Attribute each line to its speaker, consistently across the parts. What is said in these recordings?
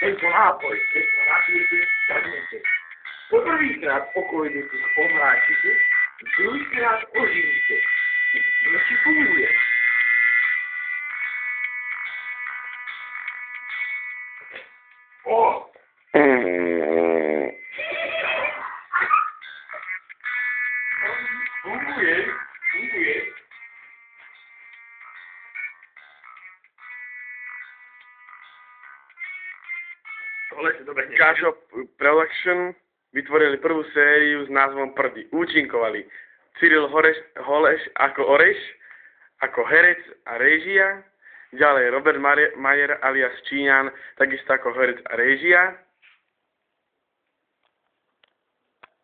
Speaker 1: Tento nápoj, keď sa napijete, sadnete. Poprvýkrát pokojníku omráčite, druhýkrát oživíte. Či funguje. O! Funguje. Tohle si dobehne.
Speaker 2: Kášo Production vytvorili prvú sériu s názvom Prdy. Účinkovali Cyril Holeš ako Oreš, ako herec a réžia, ďalej Robert Majer alias Číňan, takisto ako herec a réžia.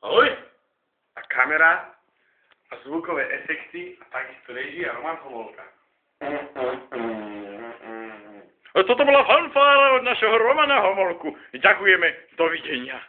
Speaker 1: Ahoj.
Speaker 2: A kamera a zvukové efekty a takisto réžia Roman Homolka.
Speaker 3: Toto bola fanfára od našeho Romana Homolku. Ďakujeme, dovidenia.